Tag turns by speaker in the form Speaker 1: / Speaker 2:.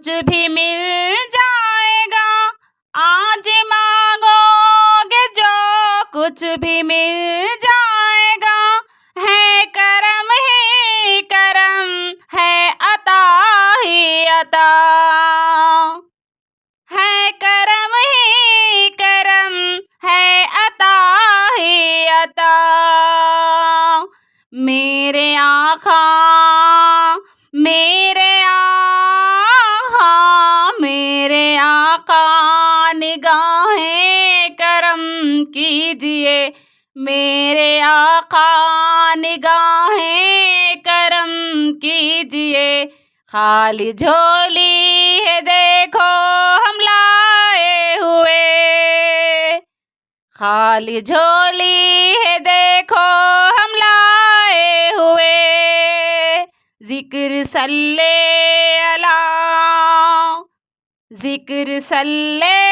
Speaker 1: کچھ بھی مل جائے گا آج مانگو گے جو کچھ بھی مل جائے گا ہے کرم ہی کرم ہے عطا ہی عطا ہے کرم ہی کرم ہے عطا ہی عطا میرے آقا میرے آقا میرے آقا نگاہیں کرم کیجئے میرے آقا نگاہیں کرم کیجئے خالی جھولی ہے دیکھو ہم لائے ہوئے خالی جھولی ہے دیکھو ہم لائے ہوئے ذکر صلی اللہ ذکر صلی